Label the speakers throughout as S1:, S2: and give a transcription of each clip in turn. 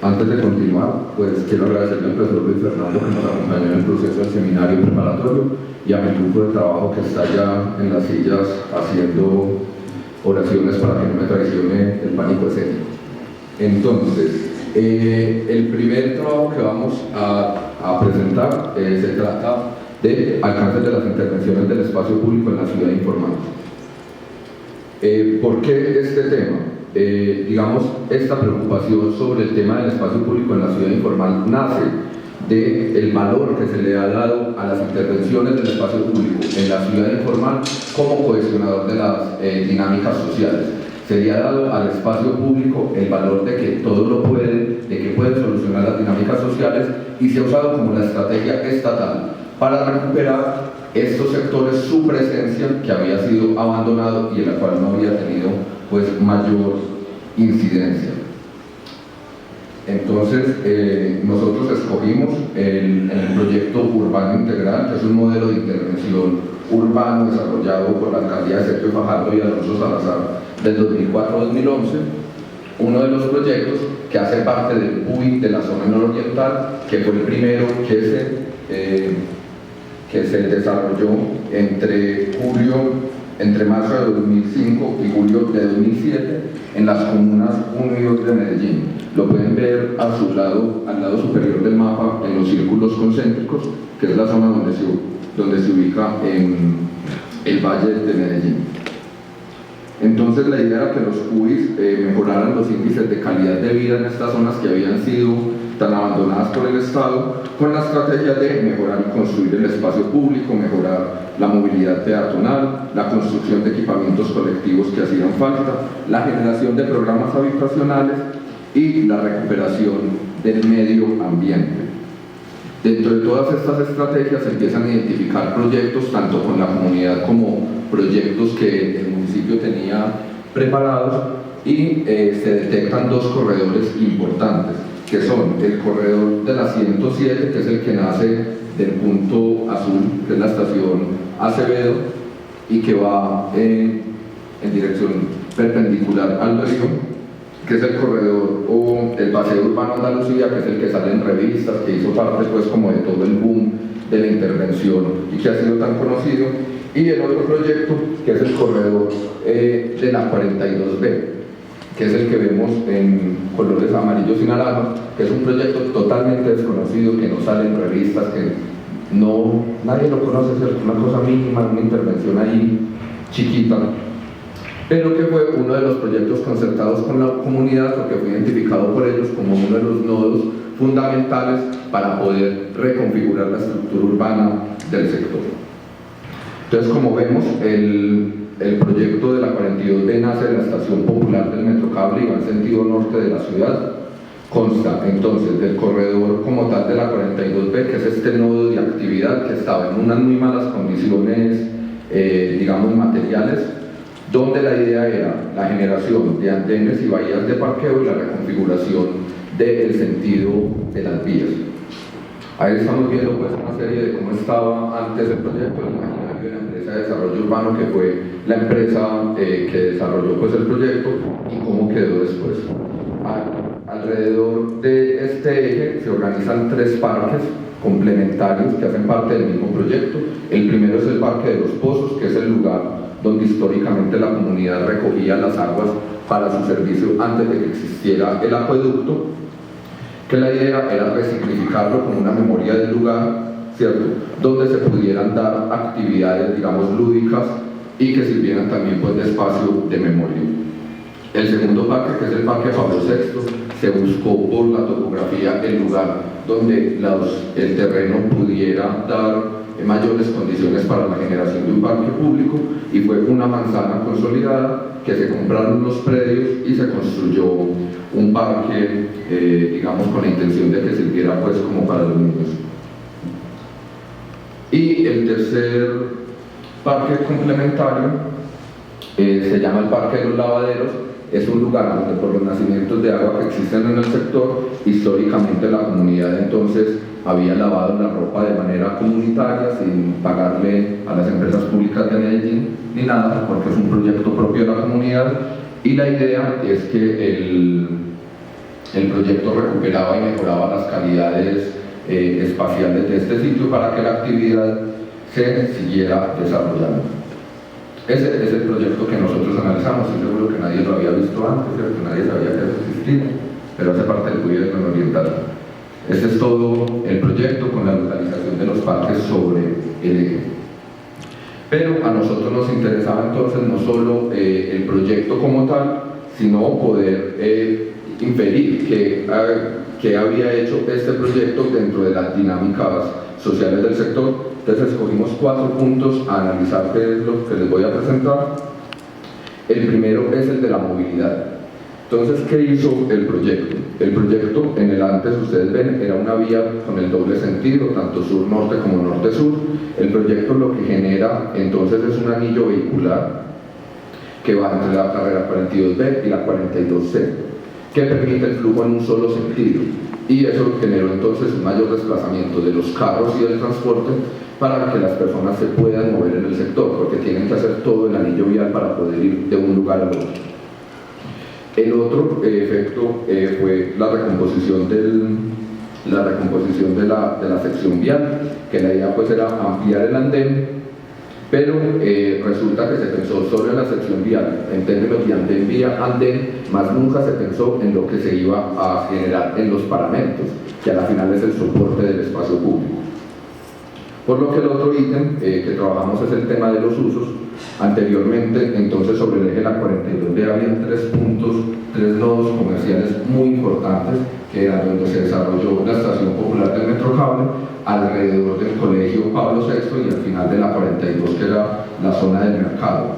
S1: Antes de continuar, pues quiero agradecerle al profesor Luis Fernando que nos acompañó en el proceso del seminario preparatorio y a mi grupo de trabajo que está ya en las sillas haciendo oraciones para que no me traicione el pánico escénico. Entonces, el primer trabajo que vamos a presentar se trata de alcances de las intervenciones del espacio público en la ciudad informal. ¿Por qué este tema? Digamos, esta preocupación sobre el tema del espacio público en la ciudad informal nace del valor que se le ha dado a las intervenciones del espacio público en la ciudad informal como cohesionador de las dinámicas sociales. Se le ha dado al espacio público el valor de que todo lo puede, de que puede solucionar las dinámicas sociales, y se ha usado como la estrategia estatal para recuperar estos sectores su presencia que había sido abandonado y en la cual no había tenido pues mayor incidencia. Entonces nosotros escogimos el proyecto urbano integral, que es un modelo de intervención urbano desarrollado por la alcaldía de Sergio Fajardo y Alonso Salazar del 2004 a 2011, uno de los proyectos que hace parte del PUI de la zona nororiental, que fue el primero que se desarrolló entre marzo de 2005 y julio de 2007 en las comunas 1 y 2 de Medellín. Lo pueden ver a su lado, al lado superior del mapa, en los círculos concéntricos, que es la zona donde se ubica en el Valle de Medellín. Entonces la idea era que los PUIs mejoraran los índices de calidad de vida en estas zonas que habían sido tan abandonadas por el Estado, con la estrategia de mejorar y construir el espacio público, mejorar la movilidad peatonal, la construcción de equipamientos colectivos que hacían falta, la generación de programas habitacionales y la recuperación del medio ambiente. Dentro de todas estas estrategias se empiezan a identificar proyectos tanto con la comunidad como proyectos que el municipio tenía preparados, y se detectan dos corredores importantes, que son el corredor de la 107, que es el que nace del punto azul, que es la estación Acevedo, y que va en dirección perpendicular al río, que es el corredor o el paseo urbano Andalucía, que es el que sale en revistas, que hizo parte pues como de todo el boom de la intervención y que ha sido tan conocido, y el otro proyecto que es el corredor de la 42B, que es el que vemos en colores amarillos y naranjas, que es un proyecto totalmente desconocido, que no sale en revistas, que nadie lo conoce, es una cosa mínima, una intervención ahí chiquita, pero que fue uno de los proyectos concertados con la comunidad porque fue identificado por ellos como uno de los nodos fundamentales para poder reconfigurar la estructura urbana del sector. Entonces, como vemos, el proyecto de la 42B nace de la estación popular del Metrocable y va en sentido norte de la ciudad. Consta entonces del corredor como tal de la 42B, que es este nodo de actividad que estaba en unas muy malas condiciones, digamos, materiales, donde la idea era la generación de andenes y bahías de parqueo y la reconfiguración del sentido de las vías. Ahí estamos viendo pues una serie de cómo estaba antes el proyecto, el imaginario de la empresa de desarrollo urbano, que fue la empresa que desarrolló pues el proyecto, y cómo quedó después. Alrededor de este eje se organizan 3 parques complementarios que hacen parte del mismo proyecto. El primero es el Parque de los Pozos, que es el lugar donde históricamente la comunidad recogía las aguas para su servicio antes de que existiera el acueducto, que la idea era resignificarlo como una memoria del lugar, ¿cierto?, donde se pudieran dar actividades, digamos, lúdicas y que sirvieran también pues de espacio de memoria. El segundo parque, que es el Parque Pablo VI, se buscó por la topografía el lugar donde el terreno pudiera dar mayores condiciones para la generación de un parque público, y fue una manzana consolidada que se compraron los predios y se construyó un parque, digamos, con la intención de que sirviera pues como para los niños. Y el tercer parque complementario se llama el Parque de los Lavaderos. Es un lugar donde, por los nacimientos de agua que existen en el sector, históricamente la comunidad entonces había lavado la ropa de manera comunitaria sin pagarle a las empresas públicas de Medellín ni nada, porque es un proyecto propio de la comunidad, y la idea es que el proyecto recuperaba y mejoraba las calidades espaciales de este sitio para que la actividad se siguiera desarrollando. Ese es el proyecto que nosotros analizamos. Estoy seguro que nadie lo había visto antes, que nadie sabía que eso existía, pero hace parte del gobierno oriental. Este es todo el proyecto con la localización de los parques sobre el eje. Pero a nosotros nos interesaba entonces no solo el proyecto como tal, sino poder inferir qué había hecho este proyecto dentro de las dinámicas sociales del sector. Entonces escogimos 4 puntos a analizar, que es lo que les voy a presentar. El primero es el de la movilidad. Entonces, ¿qué hizo el proyecto? El proyecto, en el antes, ustedes ven, era una vía con el doble sentido, tanto sur-norte como norte-sur. El proyecto lo que genera, entonces, es un anillo vehicular que va entre la carrera 42B y la 42C, que permite el flujo en un solo sentido. Y eso generó, entonces, un mayor desplazamiento de los carros y del transporte para que las personas se puedan mover en el sector, porque tienen que hacer todo el anillo vial para poder ir de un lugar al otro. El otro efecto fue la recomposición de la sección vial, que la idea pues era ampliar el andén, pero resulta que se pensó solo en la sección vial, en términos de andén vía andén, más nunca se pensó en lo que se iba a generar en los paramentos, que a la final es el soporte del espacio público. Por lo que el otro ítem que trabajamos es el tema de los usos. Anteriormente, entonces, sobre el eje de la 42B había 3 puntos, 3 nodos comerciales muy importantes, que era donde se desarrolló la estación popular del Metrocable, alrededor del colegio Pablo VI y al final de la 42, que era la zona del mercado.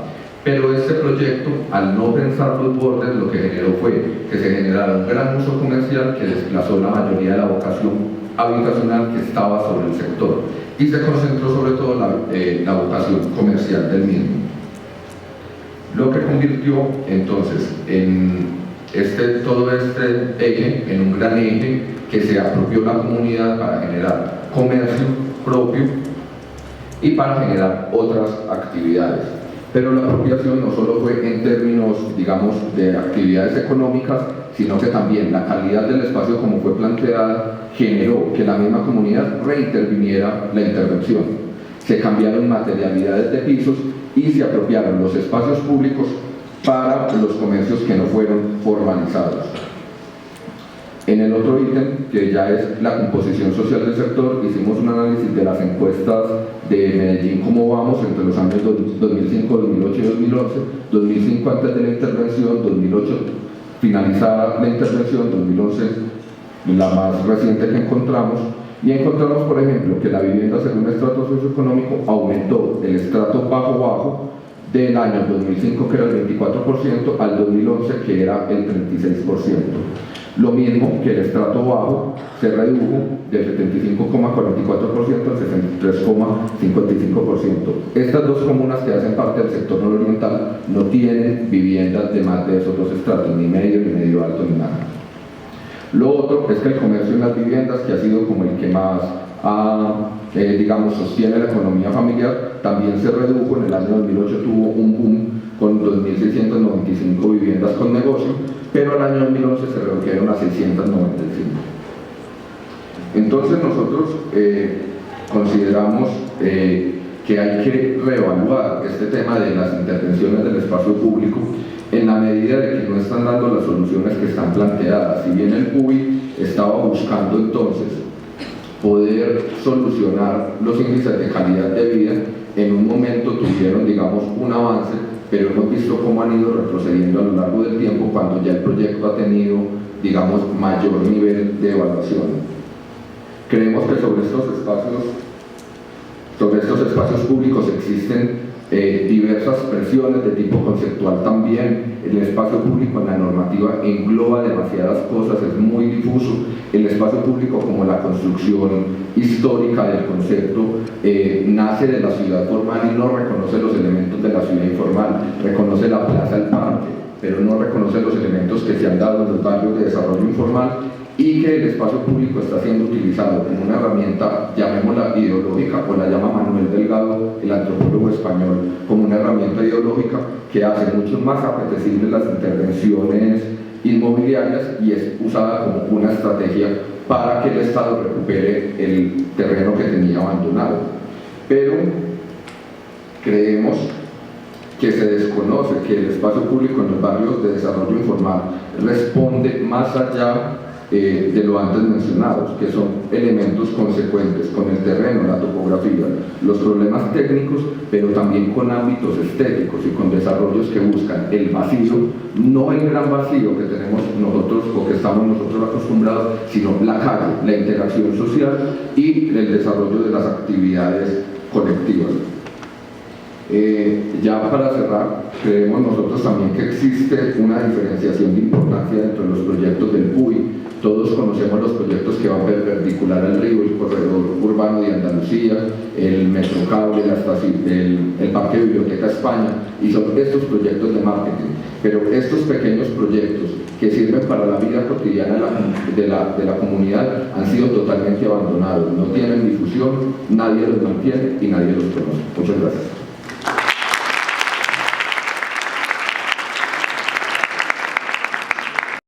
S1: Pero este proyecto, al no pensar los bordes, lo que generó fue que se generara un gran uso comercial que desplazó la mayoría de la vocación habitacional que estaba sobre el sector y se concentró sobre todo la vocación comercial del mismo. Lo que convirtió entonces en todo este eje en un gran eje que se apropió la comunidad para generar comercio propio y para generar otras actividades. Pero la apropiación no solo fue en términos, digamos, de actividades económicas, sino que también la calidad del espacio como fue planteada generó que la misma comunidad reinterviniera la intervención. Se cambiaron materialidades de pisos y se apropiaron los espacios públicos para los comercios que no fueron formalizados. En el otro ítem, que ya es la composición social del sector, hicimos un análisis de las encuestas de Medellín, cómo vamos entre los años 2005, 2008 y 2011, 2005 antes de la intervención, 2008 finalizada la intervención, 2011 la más reciente que encontramos, y encontramos, por ejemplo, que la vivienda según estrato socioeconómico aumentó del estrato bajo del año 2005, que era el 24%, al 2011, que era el 36%. Lo mismo que el estrato bajo se redujo del 75,44% al 63,55%. Estas dos comunas que hacen parte del sector nororiental no tienen viviendas de más de esos dos estratos, ni medio, ni medio alto, ni nada. Lo otro es que el comercio en las viviendas, que ha sido como el que más digamos, sostiene la economía familiar, también se redujo. En el año 2008 tuvo un boom con 2.695 viviendas con negocio, pero el año 2011 se redujeron a 695. Entonces nosotros consideramos que hay que reevaluar este tema de las intervenciones del espacio público en la medida de que no están dando las soluciones que están planteadas. Si bien el PUI estaba buscando entonces poder solucionar los índices de calidad de vida, en un momento tuvieron, digamos, un avance, pero hemos visto cómo han ido retrocediendo a lo largo del tiempo cuando ya el proyecto ha tenido, digamos, mayor nivel de evaluación. Creemos que sobre estos espacios públicos existen diversas presiones de tipo conceptual también. El espacio público en la normativa engloba demasiadas cosas, es muy difuso. El espacio público, como la construcción histórica del concepto, nace de la ciudad formal y no reconoce los elementos de la ciudad informal, reconoce la plaza, el parque, pero no reconoce los elementos que se han dado en los barrios de desarrollo informal, y que el espacio público está siendo utilizado como una herramienta, llamémosla ideológica, o la llama Manuel Delgado, el antropólogo español, como una herramienta ideológica que hace mucho más apetecibles las intervenciones inmobiliarias y es usada como una estrategia para que el Estado recupere el terreno que tenía abandonado. Pero creemos que se desconoce que el espacio público en los barrios de desarrollo informal responde más allá de lo antes mencionado, que son elementos consecuentes con el terreno, la topografía, los problemas técnicos, pero también con ámbitos estéticos y con desarrollos que buscan el vacío, no el gran vacío que tenemos nosotros o que estamos nosotros acostumbrados, sino la calle, la interacción social y el desarrollo de las actividades colectivas. Ya para cerrar, creemos nosotros también que existe una diferenciación de importancia dentro de los proyectos del PUI. Todos conocemos los proyectos que van perpendicular al río, el corredor urbano de Andalucía, el Metrocable, el Parque Biblioteca España, y son estos proyectos de marketing. Pero estos pequeños proyectos que sirven para la vida cotidiana de la comunidad han sido totalmente abandonados, no tienen difusión, nadie los mantiene y nadie los conoce. Muchas gracias.